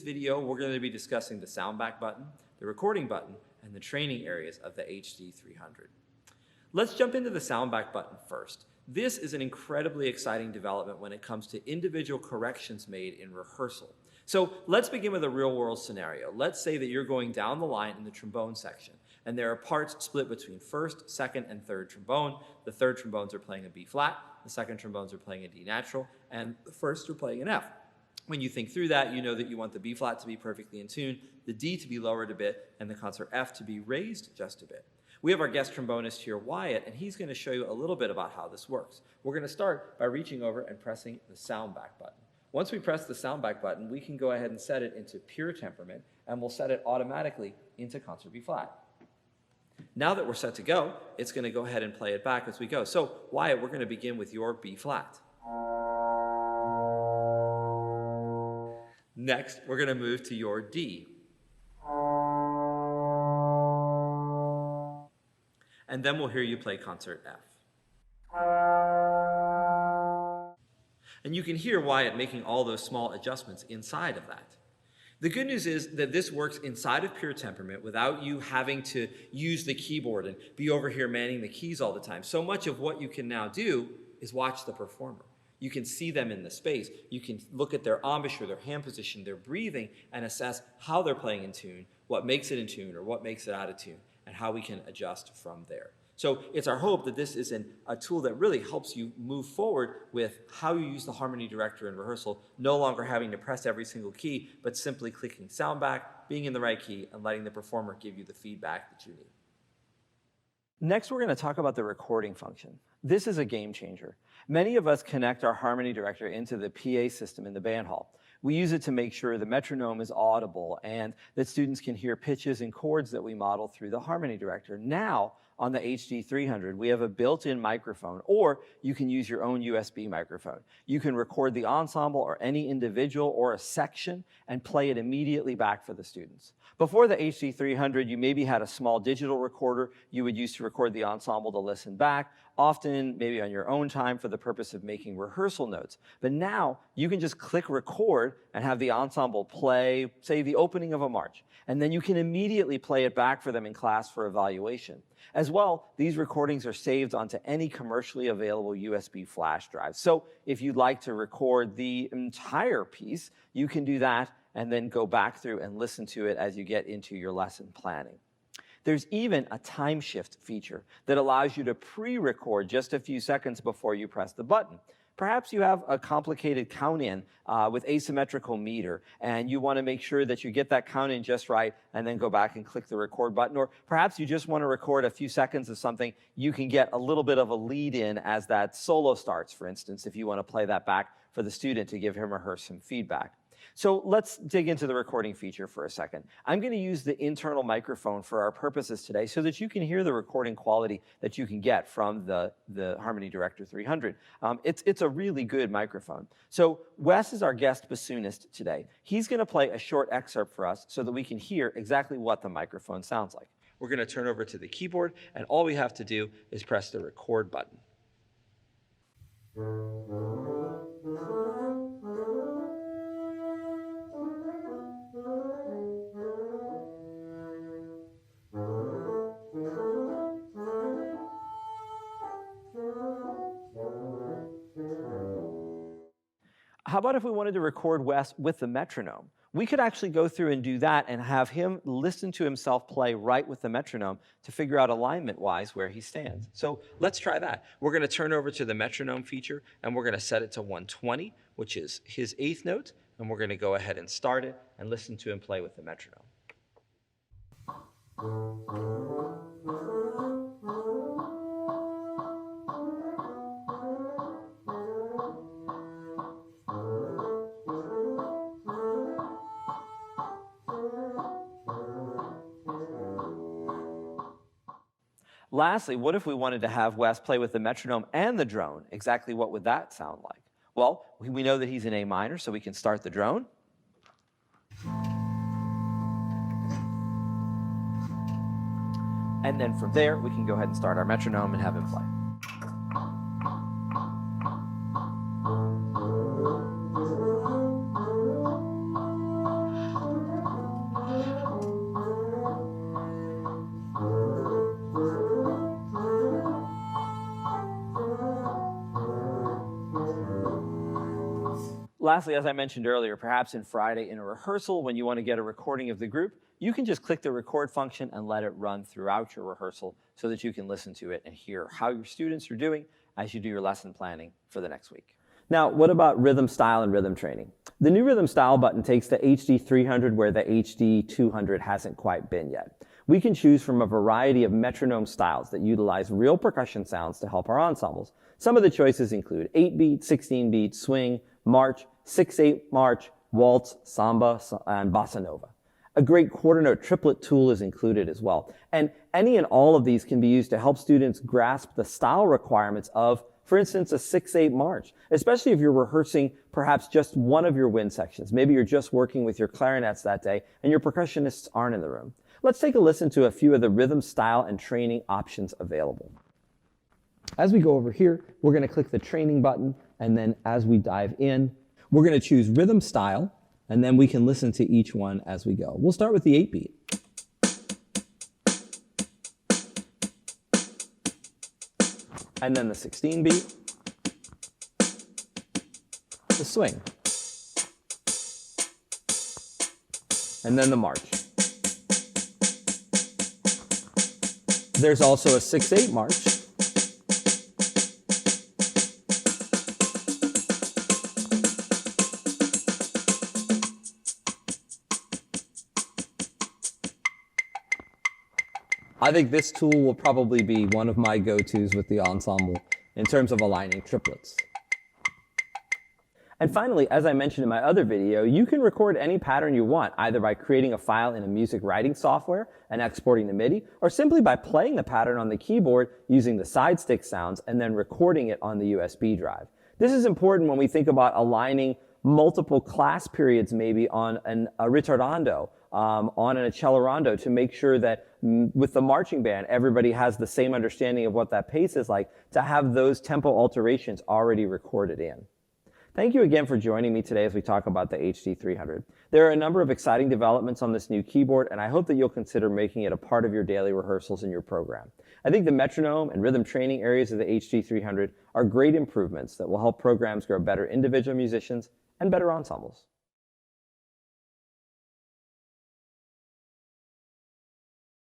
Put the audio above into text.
video, we're going to be discussing the soundback button, the recording button, and the training areas of the HD-300. Let's jump into the soundback button first. This is an incredibly exciting development when it comes to individual corrections made in rehearsal. So let's begin with a real-world scenario. Let's say that you're going down the line in the trombone section, and there are parts split between first, second, and third trombone. The third trombones are playing a B flat, the second trombones are playing a D natural, and the first are playing an F. When you think through that, you know that you want the B flat to be perfectly in tune, the D to be lowered a bit, and the concert F to be raised just a bit. We have our guest trombonist here, Wyatt, and he's going to show you a little bit about how this works. We're going to start by reaching over and pressing the soundback button. Once we press the soundback button, we can go ahead and set it into pure temperament, and we'll set it automatically into concert B flat. Now that we're set to go, it's going to go ahead and play it back as we go. So, Wyatt, we're going to begin with your B flat. Next, we're going to move to your D. And then we'll hear you play concert F. And you can hear Wyatt making all those small adjustments inside of that. The good news is that this works inside of pure temperament without you having to use the keyboard and be over here manning the keys all the time. So much of what you can now do is watch the performer. You can see them in the space. You can look at their embouchure, their hand position, their breathing, and assess how they're playing in tune, what makes it in tune or what makes it out of tune, and how we can adjust from there. So it's our hope that this is a tool that really helps you move forward with how you use the harmony director in rehearsal, no longer having to press every single key, but simply clicking sound back, being in the right key, and letting the performer give you the feedback that you need. Next, we're going to talk about the recording function. This is a game changer. Many of us connect our harmony director into the PA system in the band hall. We use it to make sure the metronome is audible and that students can hear pitches and chords that we model through the harmony director. Now, on the HD-300, we have a built-in microphone, or you can use your own USB microphone. You can record the ensemble or any individual or a section and play it immediately back for the students. Before the HD-300, you maybe had a small digital recorder you would use to record the ensemble to listen back, often maybe on your own time for the purpose of making rehearsal notes. But now you can just click record and have the ensemble play, say, the opening of a march, and then you can immediately play it back for them in class for evaluation. As well, these recordings are saved onto any commercially available USB flash drive. So if you'd like to record the entire piece, you can do that and then go back through and listen to it as you get into your lesson planning. There's even a time shift feature that allows you to pre-record just a few seconds before you press the button. Perhaps you have a complicated count-in with asymmetrical meter, and you want to make sure that you get that count-in just right and then go back and click the record button. Or perhaps you just want to record a few seconds of something. You can get a little bit of a lead-in as that solo starts, for instance, if you want to play that back for the student to give him or her some feedback. So let's dig into the recording feature for a second. I'm going to use the internal microphone for our purposes today so that you can hear the recording quality that you can get from the Harmony Director 300. It's a really good microphone. So Wes is our guest bassoonist today. He's going to play a short excerpt for us so that we can hear exactly what the microphone sounds like. We're going to turn over to the keyboard, and all we have to do is press the record button. How about if we wanted to record Wes with the metronome? We could actually go through and do that and have him listen to himself play right with the metronome to figure out alignment-wise where he stands. So let's try that. We're going to turn over to the metronome feature, and we're going to set it to 120, which is his 8th note, and we're going to go ahead and start it and listen to him play with the metronome. Lastly, what if we wanted to have Wes play with the metronome and the drone? Exactly what would that sound like? Well, we know that he's in A minor, so we can start the drone. And then from there, we can go ahead and start our metronome and have him play. Lastly, as I mentioned earlier, perhaps in Friday in a rehearsal, when you want to get a recording of the group, you can just click the record function and let it run throughout your rehearsal so that you can listen to it and hear how your students are doing as you do your lesson planning for the next week. Now, what about rhythm style and rhythm training? The new rhythm style button takes the HD-300 where the HD-200 hasn't quite been yet. We can choose from a variety of metronome styles that utilize real percussion sounds to help our ensembles. Some of the choices include 8-beat, 16-beat, swing, march, 6/8 march, waltz, samba, and bossa nova. A great quarter note triplet tool is included as well. And any and all of these can be used to help students grasp the style requirements of, for instance, a 6/8 march, especially if you're rehearsing perhaps just one of your wind sections. Maybe you're just working with your clarinets that day and your percussionists aren't in the room. Let's take a listen to a few of the rhythm style and training options available. As we go over here, we're going to click the training button, and then as we dive in, we're going to choose rhythm style, and then we can listen to each one as we go. We'll start with the 8-beat. And then the 16-beat, the swing, and then the march. There's also a 6/8 march. I think this tool will probably be one of my go-tos with the ensemble in terms of aligning triplets. And finally, as I mentioned in my other video, you can record any pattern you want, either by creating a file in a music writing software and exporting the MIDI, or simply by playing the pattern on the keyboard using the side stick sounds and then recording it on the USB drive. This is important when we think about aligning multiple class periods maybe on a ritardando, on an accelerando, to make sure that with the marching band, everybody has the same understanding of what that pace is like, to have those tempo alterations already recorded in. Thank you again for joining me today as we talk about the HD-300. There are a number of exciting developments on this new keyboard, and I hope that you'll consider making it a part of your daily rehearsals in your program. I think the metronome and rhythm training areas of the HD-300 are great improvements that will help programs grow better individual musicians and better ensembles.